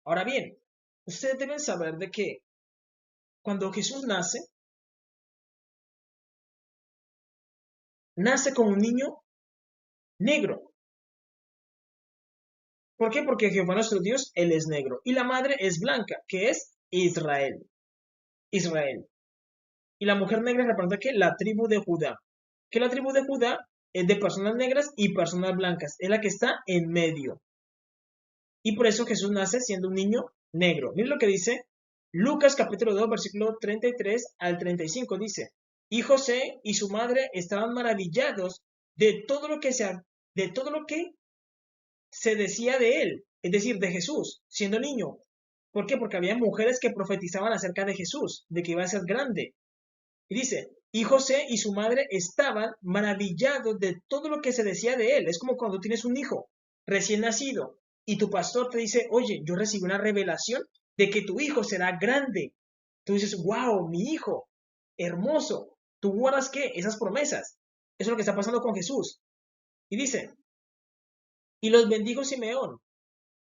Ahora bien, ustedes deben saber de que cuando Jesús nace como un niño negro. ¿Por qué? Porque Jehová nuestro Dios, Él es negro. Y la madre es blanca, que es Israel. Israel. Y la mujer negra representa que la tribu de Judá. Que la tribu de Judá es de personas negras y personas blancas. Es la que está en medio. Y por eso Jesús nace siendo un niño negro. Miren lo que dice Lucas capítulo 2, versículo 33 al 35. Dice, y José y su madre estaban maravillados de todo lo que de todo lo que se decía de él, es decir, de Jesús, siendo niño. ¿Por qué? Porque había mujeres que profetizaban acerca de Jesús, de que iba a ser grande. Y dice, y José y su madre estaban maravillados de todo lo que se decía de él. Es como cuando tienes un hijo recién nacido y tu pastor te dice, oye, yo recibí una revelación de que tu hijo será grande. Tú dices, wow, mi hijo, hermoso. ¿Tú guardas qué? Esas promesas. Eso es lo que está pasando con Jesús. Y dice, y los bendijo Simeón,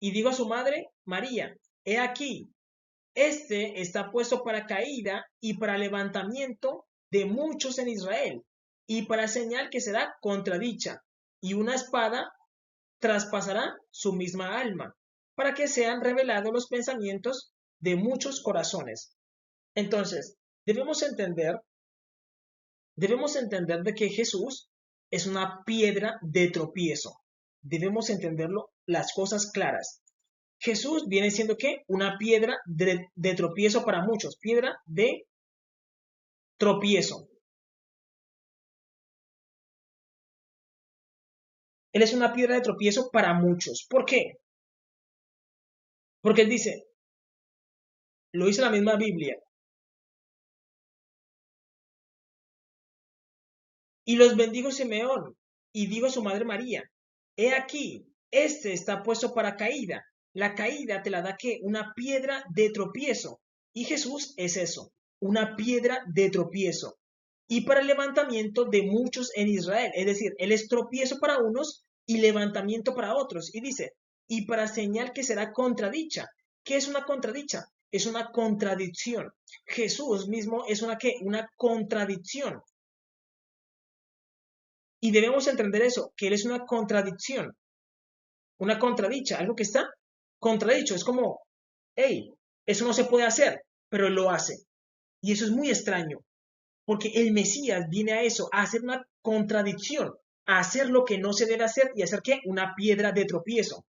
y dijo a su madre, María, he aquí, este está puesto para caída y para levantamiento de muchos en Israel, y para señal que será contradicha, y una espada traspasará su misma alma, para que sean revelados los pensamientos de muchos corazones. Entonces, debemos entender de que Jesús es una piedra de tropiezo. Debemos entenderlo las cosas claras. Jesús viene siendo ¿qué? Una piedra de tropiezo para muchos, piedra de tropiezo. Él es una piedra de tropiezo para muchos. ¿Por qué? Porque él dice, lo dice la misma Biblia, y los bendijo Simeón, y dijo a su madre María, he aquí, este está puesto para caída. La caída te la da ¿qué? Una piedra de tropiezo. Y Jesús es eso, una piedra de tropiezo. Y para el levantamiento de muchos en Israel. Es decir, él es tropiezo para unos y levantamiento para otros. Y dice, y para señal que será contradicha. ¿Qué es una contradicha? Es una contradicción. Jesús mismo es una ¿qué? Una contradicción. Y debemos entender eso, que él es una contradicha, algo que está contradicho. Es como, hey, eso no se puede hacer, pero él lo hace. Y eso es muy extraño, porque el Mesías viene a eso, a hacer una contradicción, a hacer lo que no se debe hacer y hacer ¿qué? Una piedra de tropiezo.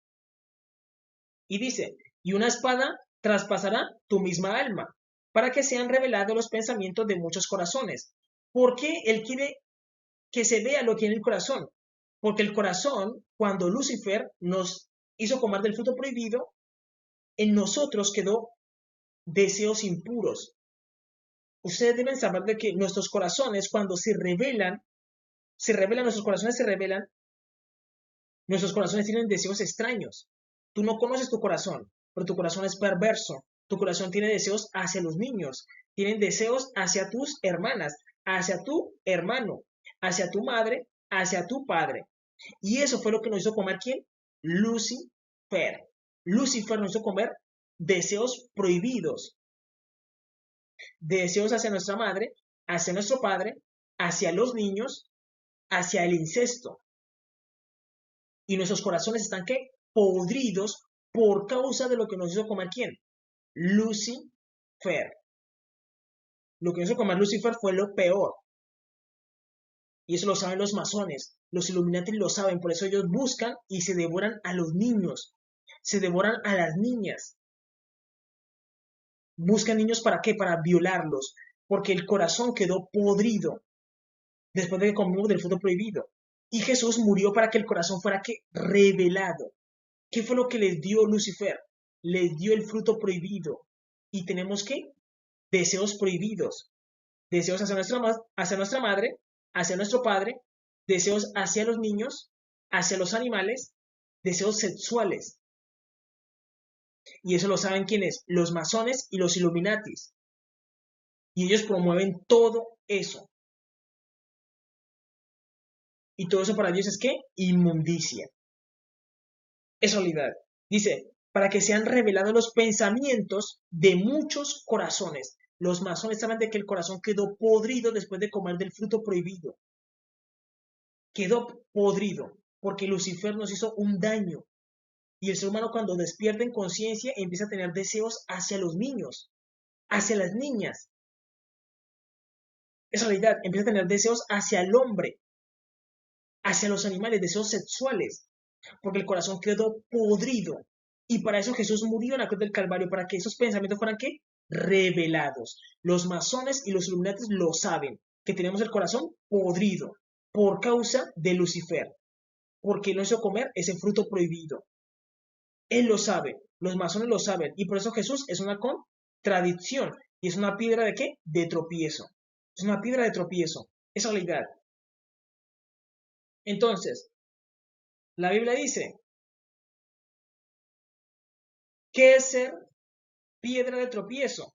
Y dice, y una espada traspasará tu misma alma, para que sean revelados los pensamientos de muchos corazones. ¿Por qué él quiere que se vea lo que hay en el corazón? Porque el corazón, cuando Lucifer nos hizo comer del fruto prohibido, en nosotros quedó deseos impuros. Ustedes deben saber de que nuestros corazones, cuando nuestros corazones se revelan, nuestros corazones tienen deseos extraños. Tú no conoces tu corazón, pero tu corazón es perverso. Tu corazón tiene deseos hacia los niños, tienen deseos hacia tus hermanas, hacia tu hermano, hacia tu madre, hacia tu padre. Y eso fue lo que nos hizo comer ¿quién? Lucifer. Lucifer nos hizo comer deseos prohibidos, deseos hacia nuestra madre, hacia nuestro padre, hacia los niños, hacia el incesto. Y nuestros corazones están ¿qué? Podridos por causa de lo que nos hizo comer ¿quién? Lucifer. Lo que nos hizo comer Lucifer fue lo peor. Y eso lo saben los masones, los Illuminati lo saben, por eso ellos buscan y se devoran a los niños, se devoran a las niñas. Buscan niños para qué? Para violarlos, porque el corazón quedó podrido después de que comimos del fruto prohibido. Y Jesús murió para que el corazón fuera ¿qué? Revelado. ¿Qué fue lo que les dio Lucifer? Les dio el fruto prohibido. Y tenemos ¿qué? Deseos prohibidos. Deseos hacia nuestra madre, hacia nuestro padre, deseos hacia los niños, hacia los animales, deseos sexuales. Y eso lo saben quiénes, los masones y los Illuminatis. Y ellos promueven todo eso. Y todo eso para Dios es ¿qué? Inmundicia. Es soledad. Dice, para que sean revelados los pensamientos de muchos corazones. Los masones hablan de que el corazón quedó podrido después de comer del fruto prohibido. Quedó podrido porque Lucifer nos hizo un daño. Y el ser humano cuando despierta en conciencia empieza a tener deseos hacia los niños, hacia las niñas. Es realidad, empieza a tener deseos hacia el hombre, hacia los animales, deseos sexuales, porque el corazón quedó podrido. Y para eso Jesús murió en la cruz del Calvario, para que esos pensamientos fueran ¿qué? Revelados. Los masones y los iluminatis lo saben, que tenemos el corazón podrido por causa de Lucifer, porque no hizo comer ese fruto prohibido. Él lo sabe, los masones lo saben, y por eso Jesús es una contradicción, y es una piedra de ¿qué? De tropiezo. Es una piedra de tropiezo, es realidad. Entonces, la Biblia dice, ¿qué es ser piedra de tropiezo?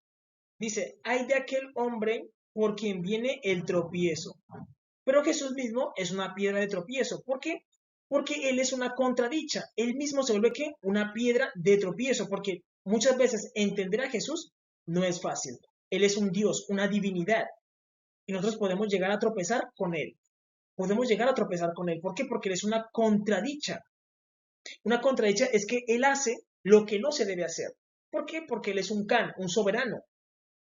Dice, hay de aquel hombre por quien viene el tropiezo. Pero Jesús mismo es una piedra de tropiezo. ¿Por qué? Porque Él es una contradicha. Él mismo se vuelve ¿qué? Una piedra de tropiezo. Porque muchas veces entender a Jesús no es fácil. Él es un Dios, una divinidad. Y nosotros podemos llegar a tropezar con Él. Podemos llegar a tropezar con Él. ¿Por qué? Porque Él es una contradicha. Una contradicha es que Él hace lo que no se debe hacer. ¿Por qué? Porque Él es un Can, un soberano,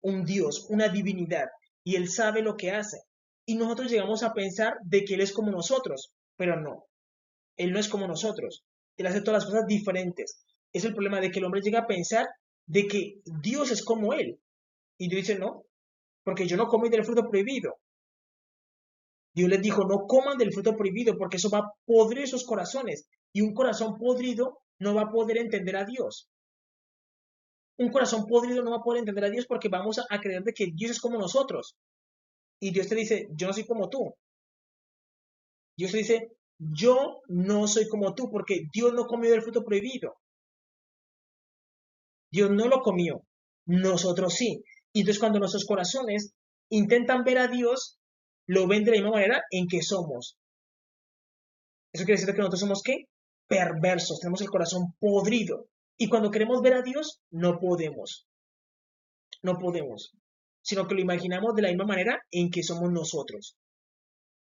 un Dios, una divinidad, y Él sabe lo que hace. Y nosotros llegamos a pensar de que Él es como nosotros, pero no, Él no es como nosotros. Él hace todas las cosas diferentes. Es el problema de que el hombre llega a pensar de que Dios es como Él. Y Dios dice, no, porque yo no comí del fruto prohibido. Dios les dijo, no coman del fruto prohibido, porque eso va a podrir sus corazones. Y un corazón podrido no va a poder entender a Dios. Un corazón podrido no va a poder entender a Dios porque vamos a creer de que Dios es como nosotros. Y Dios te dice, yo no soy como tú. Dios te dice, yo no soy como tú, porque Dios no comió del fruto prohibido. Dios no lo comió. Nosotros sí. Y entonces cuando nuestros corazones intentan ver a Dios, lo ven de la misma manera en que somos. Eso quiere decir que nosotros somos ¿qué? Perversos. Tenemos el corazón podrido. Y cuando queremos ver a Dios, no podemos. No podemos. Sino que lo imaginamos de la misma manera en que somos nosotros.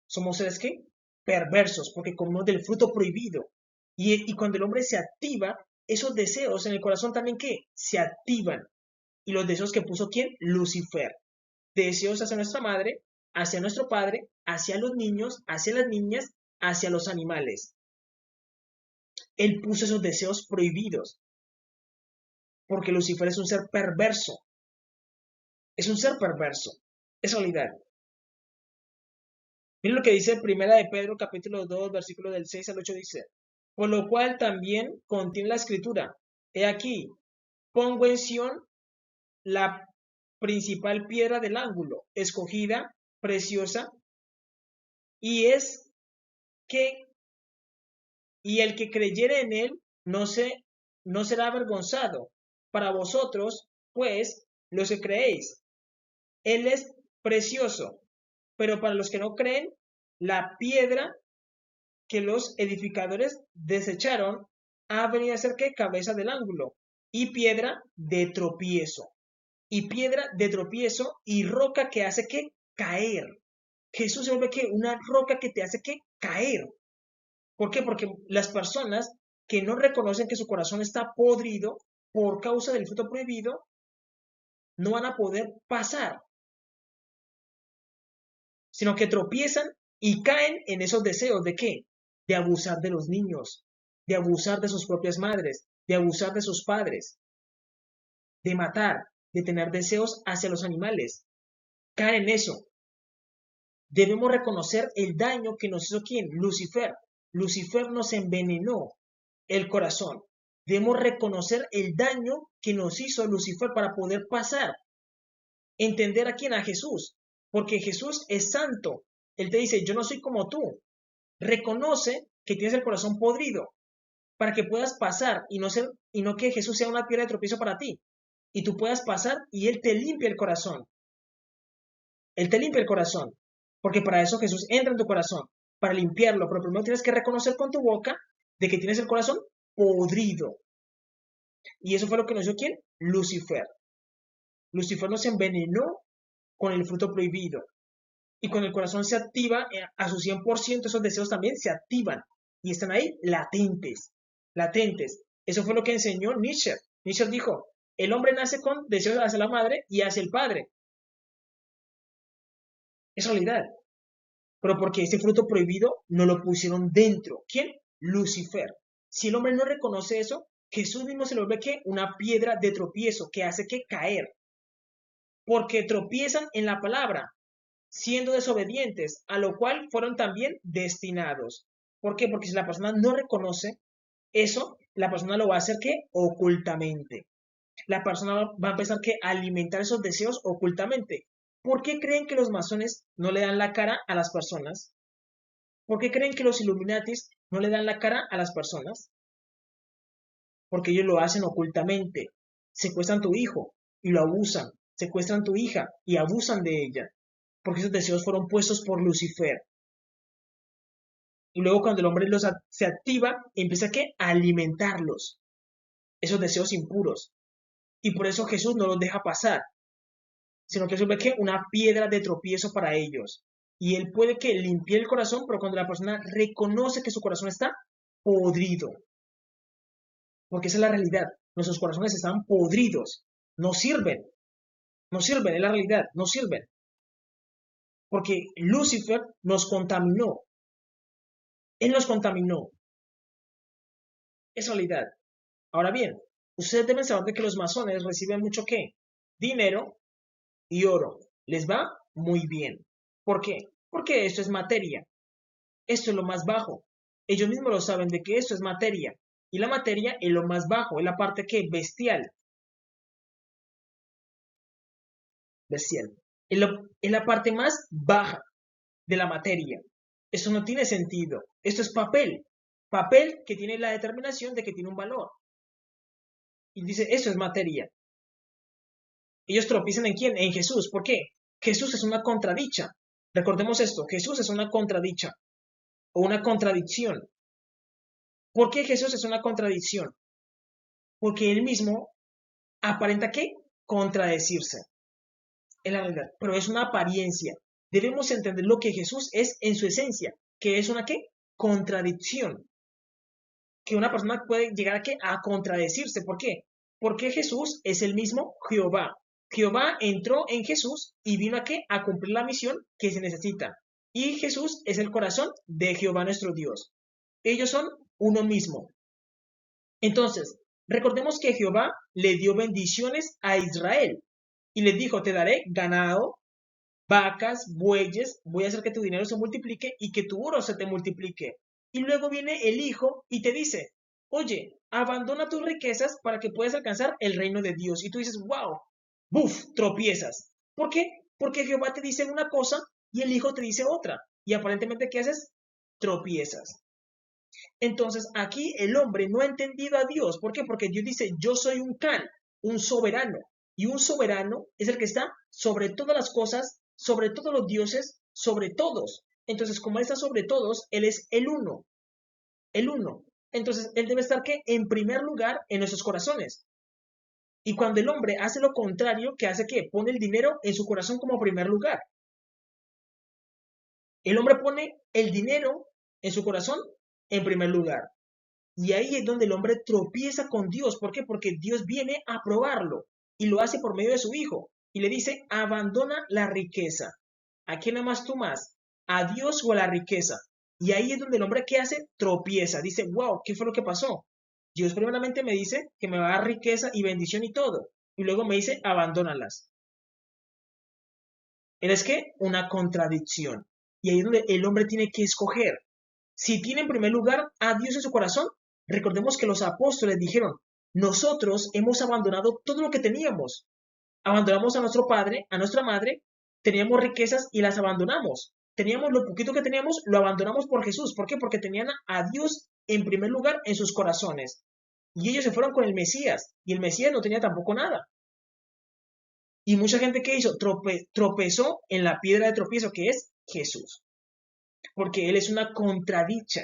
Somos seres ¿qué? Perversos, porque comemos del fruto prohibido. Y cuando el hombre se activa, esos deseos en el corazón también ¿qué? Se activan. Y los deseos que puso ¿quién? Lucifer. Deseos hacia nuestra madre, hacia nuestro padre, hacia los niños, hacia las niñas, hacia los animales. Él puso esos deseos prohibidos. Porque Lucifer es un ser perverso. Es un ser perverso. Es realidad. Miren lo que dice Primera de Pedro, capítulo 2, versículo del 6 al 8, dice, por lo cual también contiene la escritura, he aquí, pongo en Sión la principal piedra del ángulo, escogida, preciosa, y es que, y el que creyere en él no será avergonzado. Para vosotros, pues, los que creéis, él es precioso, pero para los que no creen, la piedra que los edificadores desecharon ha venido a ser que cabeza del ángulo y piedra de tropiezo. Y piedra de tropiezo y roca que hace que caer. Jesús se vuelve que una roca que te hace que caer. ¿Por qué? Porque las personas que no reconocen que su corazón está podrido por causa del fruto prohibido, no van a poder pasar, sino que tropiezan y caen en esos deseos de ¿qué? De abusar de los niños, de abusar de sus propias madres, de abusar de sus padres, de matar, de tener deseos hacia los animales. Caen en eso. Debemos reconocer el daño que nos hizo ¿quién? Lucifer. Lucifer nos envenenó el corazón. Debemos reconocer el daño que nos hizo Lucifer para poder pasar. Entender a quién, a Jesús. Porque Jesús es santo. Él te dice, yo no soy como tú. Reconoce que tienes el corazón podrido para que puedas pasar y no que Jesús sea una piedra de tropiezo para ti. Y tú puedas pasar y Él te limpia el corazón. Él te limpia el corazón. Porque para eso Jesús entra en tu corazón, para limpiarlo. Pero primero tienes que reconocer con tu boca de que tienes el corazón podrido. Y eso fue lo que nos dio ¿quién? Lucifer. Lucifer nos envenenó con el fruto prohibido. Y cuando el corazón se activa a su 100%, esos deseos también se activan. Y están ahí latentes. Latentes. Eso fue lo que enseñó Nietzsche. Nietzsche dijo, el hombre nace con deseos hacia la madre y hacia el padre. Es realidad. Pero porque ese fruto prohibido no lo pusieron dentro. ¿Quién? Lucifer. Si el hombre no reconoce eso, Jesús mismo se lo ve que una piedra de tropiezo que hace que caer. Porque tropiezan en la palabra, siendo desobedientes, a lo cual fueron también destinados. ¿Por qué? Porque si la persona no reconoce eso, la persona lo va a hacer que ocultamente. La persona va a empezar que a alimentar esos deseos ocultamente. ¿Por qué creen que los masones no le dan la cara a las personas? ¿Por qué creen que los Illuminatis no le dan la cara a las personas? Porque ellos lo hacen ocultamente. Secuestran tu hijo y lo abusan. Secuestran tu hija y abusan de ella. Porque esos deseos fueron puestos por Lucifer. Y luego cuando el hombre se activa, empieza a alimentarlos. Esos deseos impuros. Y por eso Jesús no los deja pasar. Sino que eso ve que una piedra de tropiezo para ellos. Y él puede que limpie el corazón, pero cuando la persona reconoce que su corazón está podrido. Porque esa es la realidad. Nuestros corazones están podridos. No sirven. No sirven, es la realidad. No sirven. Porque Lucifer nos contaminó. Él nos contaminó. Es realidad. Ahora bien, ustedes deben saber de que los masones reciben mucho ¿qué? Dinero y oro. Les va muy bien. ¿Por qué? Porque esto es materia. Esto es lo más bajo. Ellos mismos lo saben de que esto es materia. Y la materia es lo más bajo, es la parte que bestial. Bestial. Es la parte más baja de la materia. Eso no tiene sentido. Esto es papel. Papel que tiene la determinación de que tiene un valor. Y dice, esto es materia. Ellos tropiezan ¿en quién? En Jesús. ¿Por qué? Jesús es una contradicha. Recordemos esto, Jesús es una contradicha o una contradicción. ¿Por qué Jesús es una contradicción? Porque él mismo aparenta que contradecirse. Es la realidad, pero es una apariencia. Debemos entender lo que Jesús es en su esencia, que es una ¿qué? Contradicción. Que una persona puede llegar a ¿qué? A contradecirse. ¿Por qué? Porque Jesús es el mismo Jehová. Jehová entró en Jesús y vino a ¿qué? A cumplir la misión que se necesita. Y Jesús es el corazón de Jehová nuestro Dios. Ellos son uno mismo. Entonces, recordemos que Jehová le dio bendiciones a Israel y les dijo, te daré ganado, vacas, bueyes, voy a hacer que tu dinero se multiplique y que tu oro se te multiplique. Y luego viene el hijo y te dice, oye, abandona tus riquezas para que puedas alcanzar el reino de Dios. Y tú dices, wow, buf, tropiezas. ¿Por qué? Porque Jehová te dice una cosa y el hijo te dice otra. Y aparentemente, ¿qué haces? Tropiezas. Entonces, aquí el hombre no ha entendido a Dios. ¿Por qué? Porque Dios dice, yo soy un Can, un soberano. Y un soberano es el que está sobre todas las cosas, sobre todos los dioses, sobre todos. Entonces, como Él está sobre todos, Él es el uno. El uno. Entonces, Él debe estar ¿qué? En primer lugar en nuestros corazones. Y cuando el hombre hace lo contrario, ¿qué hace qué? Pone el dinero en su corazón como primer lugar. El hombre pone el dinero en su corazón en primer lugar. Y ahí es donde el hombre tropieza con Dios. ¿Por qué? Porque Dios viene a probarlo y lo hace por medio de su Hijo. Y le dice, abandona la riqueza. ¿A quién amas tú más? ¿A Dios o a la riqueza? Y ahí es donde el hombre, ¿qué hace? Tropieza. Dice, wow, ¿qué fue lo que pasó? Dios primeramente me dice que me va a dar riqueza y bendición y todo. Y luego me dice, abandónalas. Es que una contradicción. Y ahí es donde el hombre tiene que escoger. Si tiene en primer lugar a Dios en su corazón, recordemos que los apóstoles dijeron, nosotros hemos abandonado todo lo que teníamos. Abandonamos a nuestro padre, a nuestra madre, teníamos riquezas y las abandonamos. Teníamos lo poquito que teníamos, lo abandonamos por Jesús. ¿Por qué? Porque tenían a Dios en primer lugar en sus corazones. Y ellos se fueron con el Mesías. Y el Mesías no tenía tampoco nada. Y mucha gente que hizo tropezó en la piedra de tropiezo que es Jesús. Porque Él es una contradicha.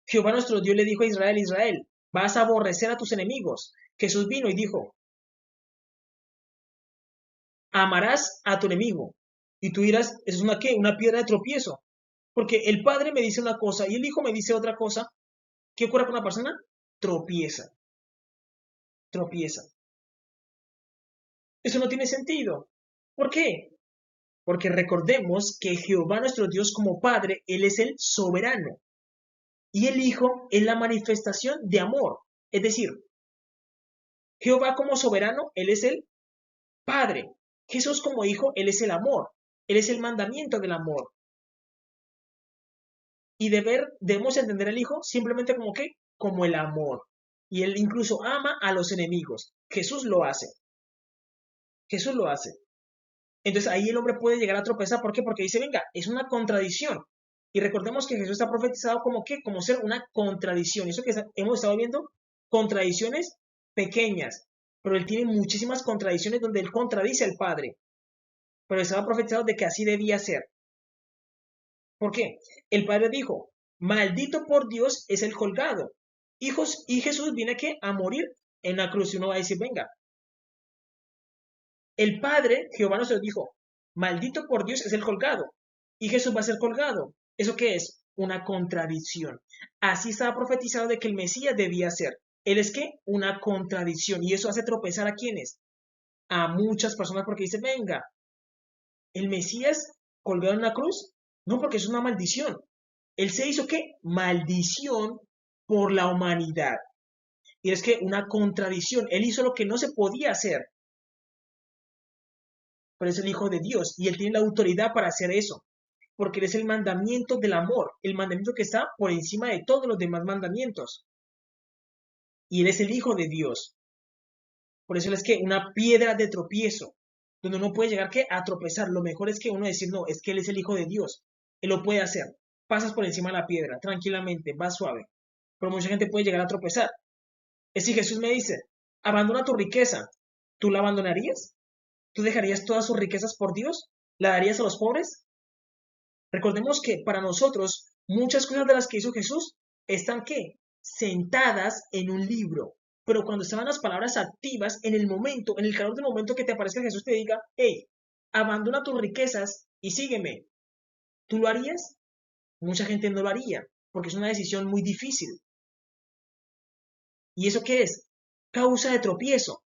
Jehová nuestro Dios le dijo a Israel, Israel, vas a aborrecer a tus enemigos. Jesús vino y dijo, amarás a tu enemigo. Y tú dirás, ¿eso es una qué? Una piedra de tropiezo. Porque el Padre me dice una cosa y el Hijo me dice otra cosa. ¿Qué ocurre con una persona? Tropieza, tropieza. Eso no tiene sentido. ¿Por qué? Porque recordemos que Jehová nuestro Dios como Padre, Él es el soberano. Y el Hijo es la manifestación de amor. Es decir, Jehová como soberano, Él es el Padre. Jesús como Hijo, Él es el amor. Él es el mandamiento del amor. Y debemos entender al Hijo simplemente como ¿qué? Como el amor. Y Él incluso ama a los enemigos. Jesús lo hace. Jesús lo hace. Entonces ahí el hombre puede llegar a tropezar. ¿Por qué? Porque dice, venga, es una contradicción. Y recordemos que Jesús está profetizado como ¿qué? Como ser una contradicción. Eso que hemos estado viendo, contradicciones pequeñas. Pero Él tiene muchísimas contradicciones donde Él contradice al Padre. Pero estaba profetizado de que así debía ser. ¿Por qué? El Padre dijo, maldito por Dios es el colgado. Hijos, y Jesús viene ¿qué? A morir en la cruz. Y uno va a decir, venga, el Padre, Jehová nos dijo, maldito por Dios es el colgado. Y Jesús va a ser colgado. ¿Eso qué es? Una contradicción. Así estaba profetizado de que el Mesías debía ser. Él es ¿qué? Una contradicción. Y eso hace tropezar a quienes? A muchas personas porque dicen, venga, el Mesías colgado en una cruz. No, porque es una maldición. Él se hizo ¿qué? Maldición por la humanidad. Y es que una contradicción. Él hizo lo que no se podía hacer. Pero es el Hijo de Dios y Él tiene la autoridad para hacer eso. Porque Él es el mandamiento del amor. El mandamiento que está por encima de todos los demás mandamientos. Y Él es el Hijo de Dios. Por eso Él es que una piedra de tropiezo. Donde uno puede llegar ¿qué? A tropezar. Lo mejor es que uno decir, no, es que Él es el Hijo de Dios. Él lo puede hacer. Pasas por encima de la piedra, tranquilamente, va suave. Pero mucha gente puede llegar a tropezar. Es si Jesús me dice, abandona tu riqueza, ¿tú la abandonarías? ¿Tú dejarías todas sus riquezas por Dios? ¿La darías a los pobres? Recordemos que para nosotros muchas cosas de las que hizo Jesús están ¿qué? Sentadas en un libro. Pero cuando estaban las palabras activas, en el momento, en el calor del momento que te aparezca Jesús te diga, hey, abandona tus riquezas y sígueme. ¿Tú lo harías? Mucha gente no lo haría, porque es una decisión muy difícil. ¿Y eso qué es? Causa de tropiezo.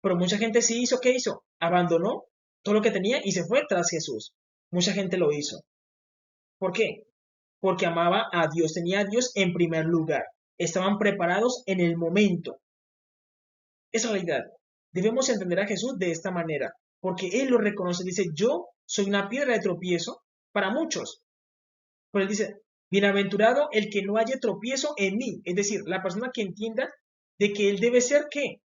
Pero mucha gente sí hizo, ¿qué hizo? Abandonó todo lo que tenía y se fue tras Jesús. Mucha gente lo hizo. ¿Por qué? Porque amaba a Dios, tenía a Dios en primer lugar. Estaban preparados en el momento. Es realidad. Debemos entender a Jesús de esta manera, porque Él lo reconoce. Dice, yo soy una piedra de tropiezo para muchos. Pero Él dice, bienaventurado el que no haya tropiezo en mí. Es decir, la persona que entienda de que Él debe ser, ¿qué?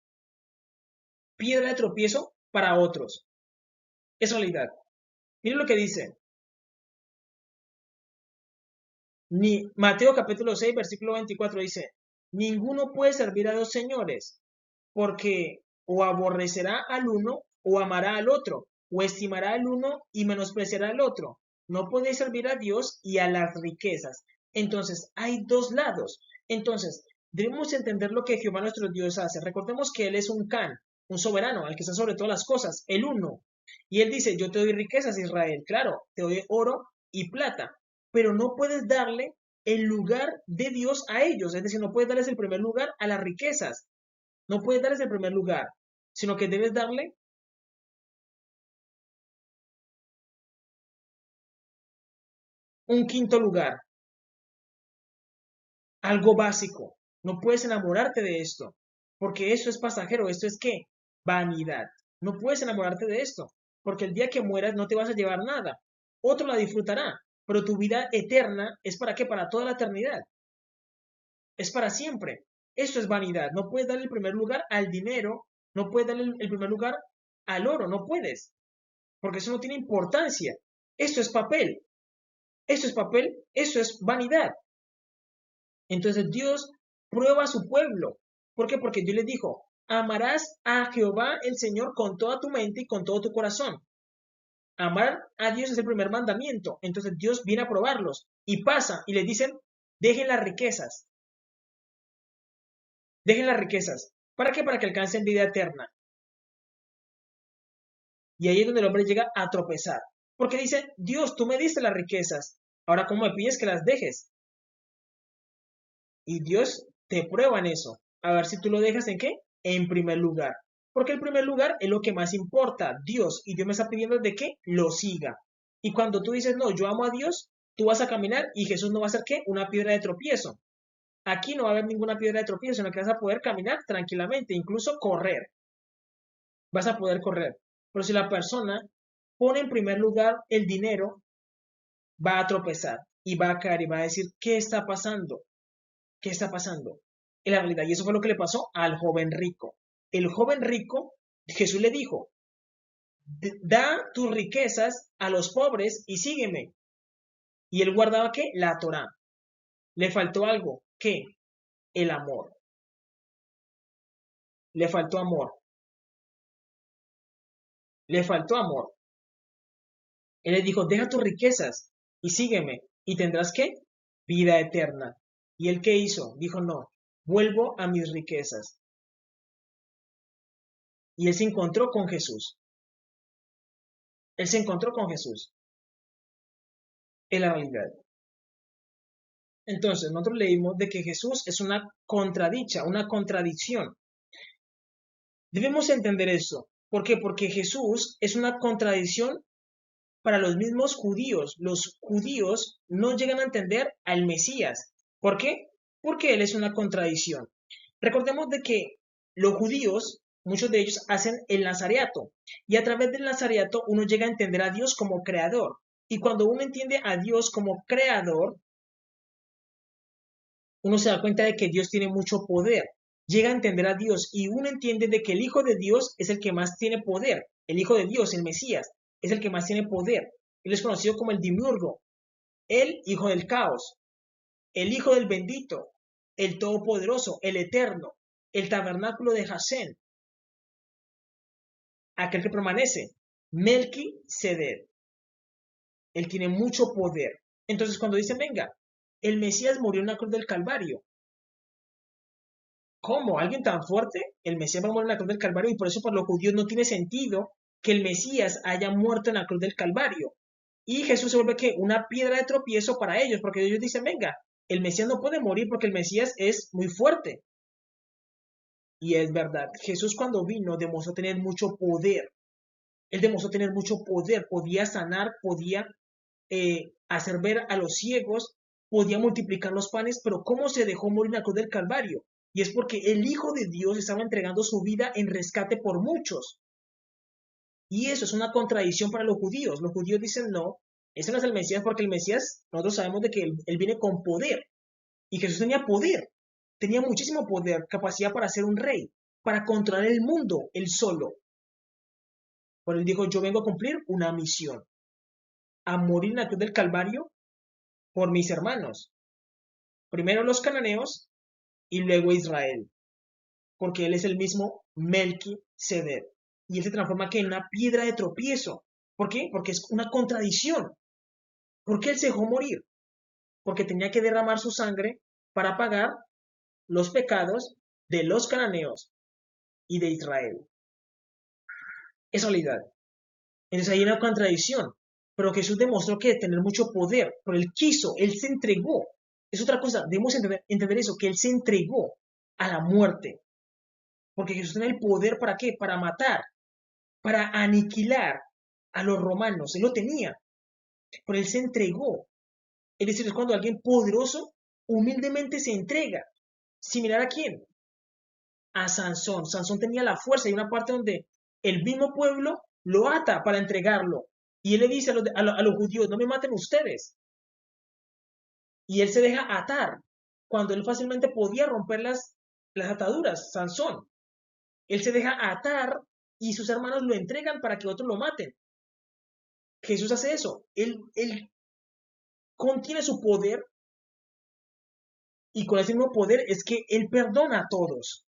Piedra de tropiezo para otros. Es realidad. Miren lo que dice. Mateo capítulo 6, versículo 24 dice, ninguno puede servir a dos señores, porque o aborrecerá al uno o amará al otro, o estimará al uno y menospreciará al otro. No podéis servir a Dios y a las riquezas. Entonces, hay dos lados. Entonces, debemos entender lo que Jehová nuestro Dios hace. Recordemos que Él es un Can, un soberano, el que está sobre todas las cosas, el uno. Y Él dice, yo te doy riquezas, Israel. Claro, te doy oro y plata, pero no puedes darle el lugar de Dios a ellos. Es decir, no puedes darles el primer lugar a las riquezas. No puedes darles el primer lugar, sino que debes darle un quinto lugar, algo básico. No puedes enamorarte de esto, porque esto es pasajero. ¿Esto es qué? Vanidad. No puedes enamorarte de esto, porque el día que mueras no te vas a llevar nada. Otro la disfrutará, pero tu vida eterna es para qué? Para toda la eternidad. Es para siempre. Esto es vanidad. No puedes darle el primer lugar al dinero, no puedes darle el primer lugar al oro, no puedes, porque eso no tiene importancia. Esto es papel. Esto es papel, eso es vanidad. Entonces Dios prueba a su pueblo. ¿Por qué? Porque Dios les dijo, amarás a Jehová el Señor con toda tu mente y con todo tu corazón. Amar a Dios es el primer mandamiento. Entonces Dios viene a probarlos y pasa y les dicen, dejen las riquezas. Dejen las riquezas. ¿Para qué? Para que alcancen vida eterna. Y ahí es donde el hombre llega a tropezar. Porque dice, Dios, tú me diste las riquezas. Ahora, ¿cómo me pides que las dejes? Y Dios te prueba en eso. A ver si tú lo dejas en qué? En primer lugar. Porque el primer lugar es lo que más importa, Dios. Y Dios me está pidiendo de que lo siga. Y cuando tú dices, no, yo amo a Dios, tú vas a caminar y Jesús no va a ser qué? Una piedra de tropiezo. Aquí no va a haber ninguna piedra de tropiezo, sino que vas a poder caminar tranquilamente, incluso correr. Vas a poder correr. Pero si la persona pone en primer lugar el dinero, va a tropezar y va a caer y va a decir, ¿qué está pasando? ¿Qué está pasando? En la realidad, y eso fue lo que le pasó al joven rico. El joven rico, Jesús le dijo, da tus riquezas a los pobres y sígueme. Y él guardaba ¿qué? La Torá. Le faltó algo. ¿Qué? El amor. Le faltó amor. Le faltó amor. Él le dijo, deja tus riquezas y sígueme. ¿Y tendrás qué? Vida eterna. ¿Y él qué hizo? Dijo, no, vuelvo a mis riquezas. Y él se encontró con Jesús. Él se encontró con Jesús. En la realidad. Entonces, nosotros leímos de que Jesús es una contradicha, una contradicción. Debemos entender eso. ¿Por qué? Porque Jesús es una contradicción para los mismos judíos. Los judíos no llegan a entender al Mesías. ¿Por qué? Porque Él es una contradicción. Recordemos de que los judíos, muchos de ellos hacen el nazareato. Y a través del nazareato uno llega a entender a Dios como creador. Y cuando uno entiende a Dios como creador, uno se da cuenta de que Dios tiene mucho poder. Llega a entender a Dios y uno entiende de que el Hijo de Dios es el que más tiene poder. El Hijo de Dios, el Mesías, es el que más tiene poder. Él es conocido como el Dimiurgo, el Hijo del Caos, el Hijo del Bendito, el Todopoderoso, el Eterno, el Tabernáculo de Jasén, aquel que permanece, Melquisedec. Él tiene mucho poder. Entonces cuando dicen, venga, el Mesías murió en la cruz del Calvario. ¿Cómo? ¿Alguien tan fuerte? El Mesías va a morir en la cruz del Calvario y por eso para los judíos no tiene sentido que el Mesías haya muerto en la cruz del Calvario. Y Jesús se vuelve que una piedra de tropiezo para ellos, porque ellos dicen, venga, el Mesías no puede morir porque el Mesías es muy fuerte. Y es verdad, Jesús cuando vino demostró tener mucho poder. Él demostró tener mucho poder, podía sanar, podía hacer ver a los ciegos, podía multiplicar los panes, pero ¿cómo se dejó morir en la cruz del Calvario? Y es porque el Hijo de Dios estaba entregando su vida en rescate por muchos. Y eso es una contradicción para los judíos. Los judíos dicen, no, ese no es el Mesías porque el Mesías, nosotros sabemos de que él viene con poder. Y Jesús tenía poder, tenía muchísimo poder, capacidad para ser un rey, para controlar el mundo, él solo. Pero él dijo, yo vengo a cumplir una misión, a morir en la cruz del Calvario por mis hermanos. Primero los cananeos y luego Israel. Porque él es el mismo Melquisedec. Y él se transforma aquí en una piedra de tropiezo. ¿Por qué? Porque es una contradicción. ¿Por qué él se dejó morir? Porque tenía que derramar su sangre para pagar los pecados de los cananeos y de Israel. Es realidad. Entonces hay una contradicción. Pero Jesús demostró que tener mucho poder, pero él quiso, él se entregó. Es otra cosa, debemos entender eso, que él se entregó a la muerte. Porque Jesús tiene el poder ¿para qué? Para matar, para aniquilar a los romanos. Él lo tenía, pero él se entregó. Es decir, es cuando alguien poderoso humildemente se entrega. ¿Similar a quién? A Sansón. Sansón tenía la fuerza y una parte donde el mismo pueblo lo ata para entregarlo. Y él le dice a los judíos, no me maten ustedes. Y él se deja atar cuando él fácilmente podía romper las ataduras, Sansón. Él se deja atar y sus hermanos lo entregan para que otros lo maten. Jesús hace eso. Él contiene su poder y con ese mismo poder es que él perdona a todos.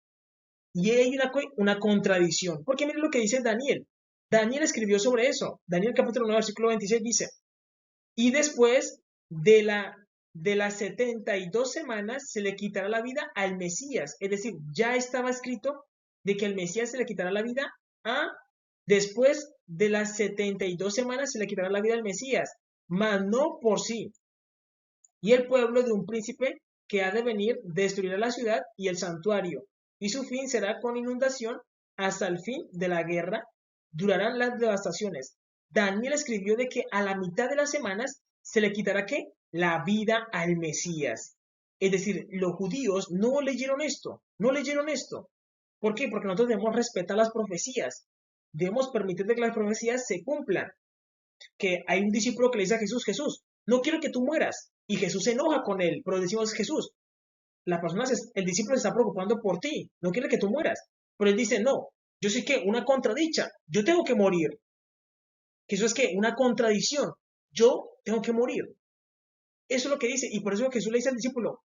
Y hay una contradicción. Porque miren lo que dice Daniel. Daniel escribió sobre eso. Daniel capítulo 9, versículo 26 dice, y después de la de las 72 semanas se le quitará la vida al Mesías. Es decir, ya estaba escrito de que al Mesías se le quitará la vida a después de las 72 semanas se le quitará la vida al Mesías, mas no por sí. Y el pueblo de un príncipe que ha de venir destruirá la ciudad y el santuario, y su fin será con inundación hasta el fin de la guerra, durarán las devastaciones. Daniel escribió de que a la mitad de las semanas se le quitará ¿qué? La vida al Mesías. Es decir, los judíos no leyeron esto, no leyeron esto. ¿Por qué? Porque nosotros debemos respetar las profecías, debemos permitir que las profecías se cumplan. Que hay un discípulo que le dice a Jesús, Jesús, no quiero que tú mueras. Y Jesús se enoja con él, pero decimos, Jesús, el discípulo se está preocupando por ti, no quiere que tú mueras. Pero él dice, no, yo sé que una contradicha, yo tengo que morir. Que eso es que una contradicción, yo tengo que morir. Eso es lo que dice, y por eso Jesús le dice al discípulo,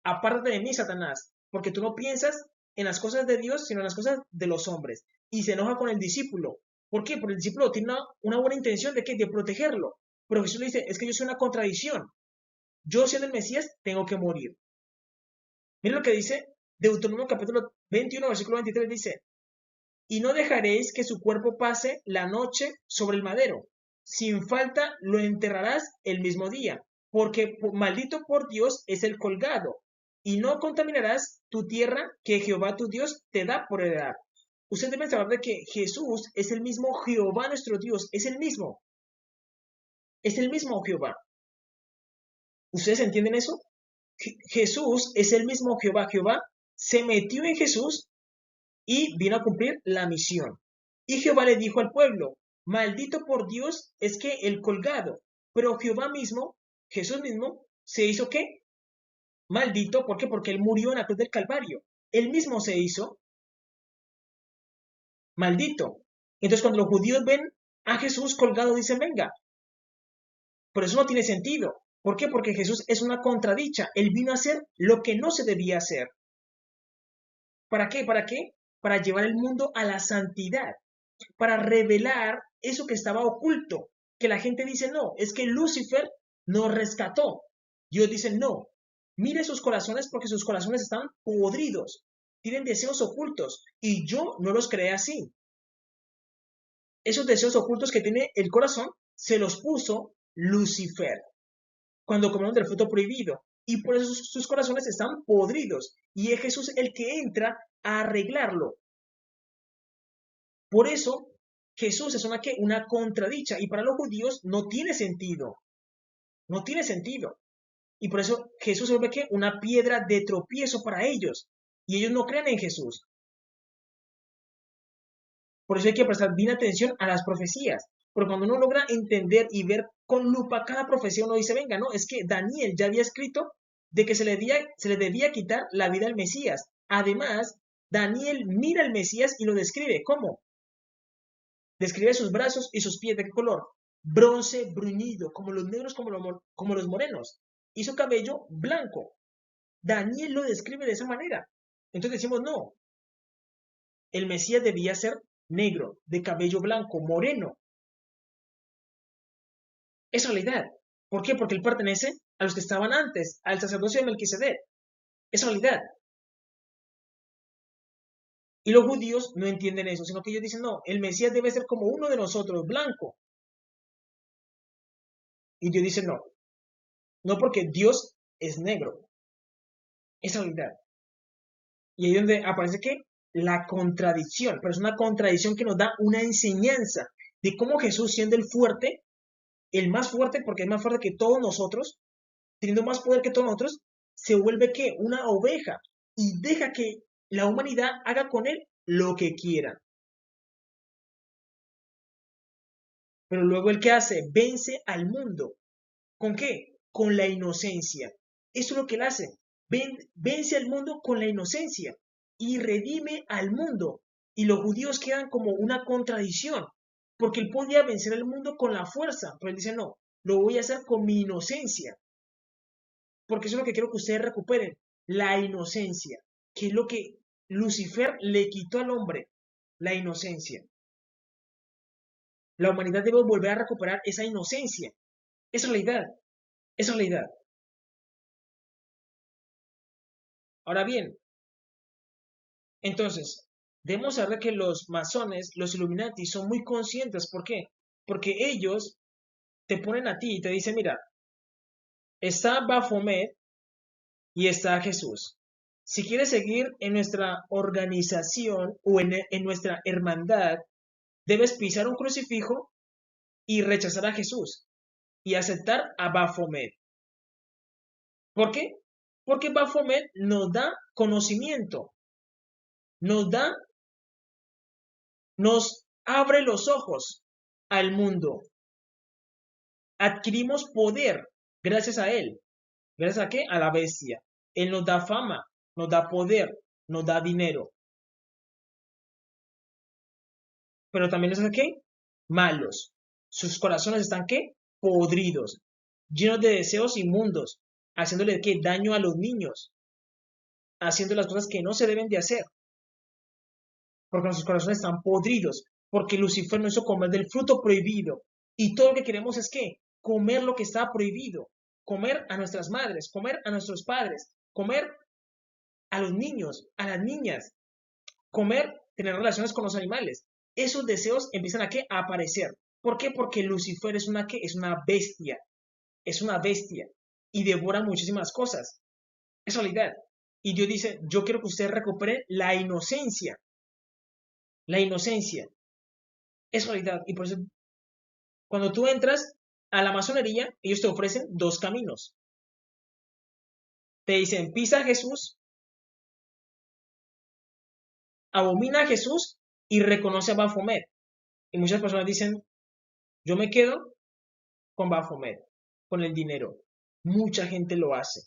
apártate de mí, Satanás, porque tú no piensas en las cosas de Dios, sino en las cosas de los hombres. Y se enoja con el discípulo. ¿Por qué? Porque el discípulo tiene una buena intención de, ¿qué? De protegerlo. Pero Jesús le dice, es que yo soy una contradicción. Yo siendo el Mesías, tengo que morir. Miren lo que dice Deuteronomio capítulo 21, versículo 23, dice, y no dejaréis que su cuerpo pase la noche sobre el madero. Sin falta lo enterrarás el mismo día, porque maldito por Dios es el colgado, y no contaminarás tu tierra que Jehová tu Dios te da por heredad. Ustedes deben saber de que Jesús es el mismo Jehová nuestro Dios, es el mismo Jehová. ¿Ustedes entienden eso? Jesús es el mismo Jehová. Jehová se metió en Jesús y vino a cumplir la misión. Y Jehová le dijo al pueblo, maldito por Dios es que el colgado, pero Jehová mismo, Jesús mismo, se hizo ¿qué? Maldito, ¿por qué? Porque él murió en la cruz del Calvario. Él mismo se hizo maldito. Entonces cuando los judíos ven a Jesús colgado, dicen, venga, pero eso no tiene sentido. ¿Por qué? Porque Jesús es una contradicha. Él vino a hacer lo que no se debía hacer. ¿Para qué? ¿Para qué? Para llevar el mundo a la santidad, para revelar eso que estaba oculto, que la gente dice, no, es que Lucifer nos rescató. Dios dice, no, mire sus corazones porque sus corazones están podridos, tienen deseos ocultos y yo no los creé así. Esos deseos ocultos que tiene el corazón se los puso Lucifer cuando comieron del fruto prohibido y por eso sus corazones están podridos y es Jesús el que entra a arreglarlo. Por eso Jesús es una contradicha y para los judíos no tiene sentido, no tiene sentido. Y por eso Jesús se vuelve ¿qué? Una piedra de tropiezo para ellos y ellos no creen en Jesús. Por eso hay que prestar bien atención a las profecías, porque cuando uno logra entender y ver con lupa cada profecía, uno dice, venga, no, es que Daniel ya había escrito de que se le debía quitar la vida al Mesías. Además, Daniel mira al Mesías y lo describe. ¿Cómo? Describe sus brazos y sus pies. ¿De qué color? Bronce bruñido, como los negros, como los morenos. Y su cabello blanco. Daniel lo describe de esa manera. Entonces decimos, no, el Mesías debía ser negro, de cabello blanco, moreno. Es realidad. ¿Por qué? Porque él pertenece a los que estaban antes, al sacerdocio de Melquisedec. Es realidad. Y los judíos no entienden eso, sino que ellos dicen, no, el Mesías debe ser como uno de nosotros, blanco. Y Dios dice, no, no porque Dios es negro. Es realidad. Y ahí es donde aparece que la contradicción, pero es una contradicción que nos da una enseñanza de cómo Jesús, siendo el fuerte, el más fuerte, porque es más fuerte que todos nosotros, teniendo más poder que todos nosotros, se vuelve ¿qué? Una oveja y deja que la humanidad haga con él lo que quiera. Pero luego el que hace, vence al mundo. ¿Con qué? Con la inocencia. Eso es lo que él hace. Vence al mundo con la inocencia y redime al mundo. Y los judíos quedan como una contradicción, porque él podía vencer al mundo con la fuerza, pero él dice, no, lo voy a hacer con mi inocencia. Porque eso es lo que quiero que ustedes recuperen, la inocencia, que es lo que Lucifer le quitó al hombre, la inocencia. La humanidad debe volver a recuperar esa inocencia. Es realidad, es realidad. Ahora bien, entonces, debemos saber que los masones, los Illuminati, son muy conscientes. ¿Por qué? Porque ellos te ponen a ti y te dicen, mira, está Baphomet y está Jesús. Si quieres seguir en nuestra organización o en nuestra hermandad, debes pisar un crucifijo y rechazar a Jesús y aceptar a Baphomet. ¿Por qué? Porque Baphomet nos da conocimiento, nos da, nos abre los ojos al mundo. Adquirimos poder gracias a él. ¿Gracias a qué? A la bestia. Él nos da fama, nos da poder, nos da dinero. Pero también nos hace ¿qué? Malos. Sus corazones están ¿qué? Podridos, llenos de deseos inmundos, haciéndole ¿qué? Daño a los niños, haciendo las cosas que no se deben de hacer, porque nuestros corazones están podridos, porque Lucifer nos hizo comer del fruto prohibido, y todo lo que queremos es ¿qué? Comer lo que está prohibido, comer a nuestras madres, comer a nuestros padres, comer a los niños, a las niñas, comer, tener relaciones con los animales. Esos deseos empiezan a ¿qué? A aparecer. ¿Por qué? Porque Lucifer es una ¿qué? Es una bestia y devora muchísimas cosas. Es realidad. Y Dios dice, yo quiero que usted recupere la inocencia. La inocencia. Es realidad. Y por eso, cuando tú entras a la masonería, ellos te ofrecen dos caminos. Te dicen, pisa a Jesús, abomina a Jesús y reconoce a Baphomet. Y muchas personas dicen, yo me quedo con Baphomet, con el dinero. Mucha gente lo hace.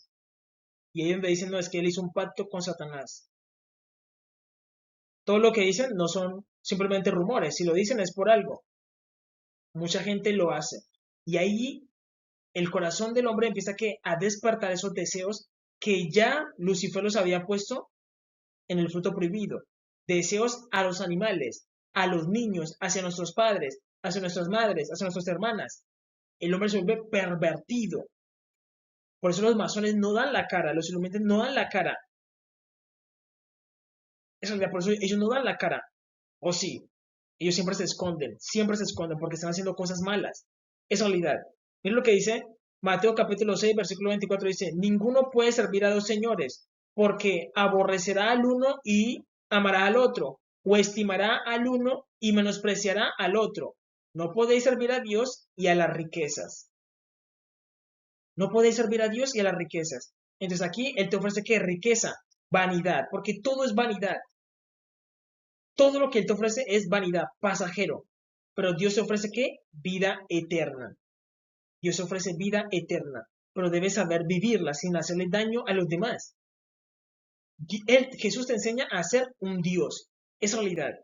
Y ellos me dicen, no, es que él hizo un pacto con Satanás. Todo lo que dicen no son simplemente rumores. Si lo dicen es por algo. Mucha gente lo hace. Y ahí el corazón del hombre empieza a despertar esos deseos que ya Lucifer los había puesto en el fruto prohibido. Deseos a los animales, a los niños, hacia nuestros padres, hacia nuestras madres, hacia nuestras hermanas. El hombre se vuelve pervertido. Por eso los masones no dan la cara, los iluminantes no dan la cara. Por eso ellos no dan la cara. O sí, ellos siempre se esconden porque están haciendo cosas malas. Es realidad. Miren lo que dice Mateo capítulo 6, versículo 24, dice, ninguno puede servir a dos señores, porque aborrecerá al uno y amará al otro, o estimará al uno y menospreciará al otro. No podéis servir a Dios y a las riquezas. No podéis servir a Dios y a las riquezas. Entonces aquí Él te ofrece ¿qué? Riqueza, vanidad, porque todo es vanidad. Todo lo que Él te ofrece es vanidad, pasajero. Pero Dios te ofrece ¿qué? Vida eterna. Dios te ofrece vida eterna. Pero debes saber vivirla sin hacerle daño a los demás. Jesús te enseña a ser un Dios. Es realidad.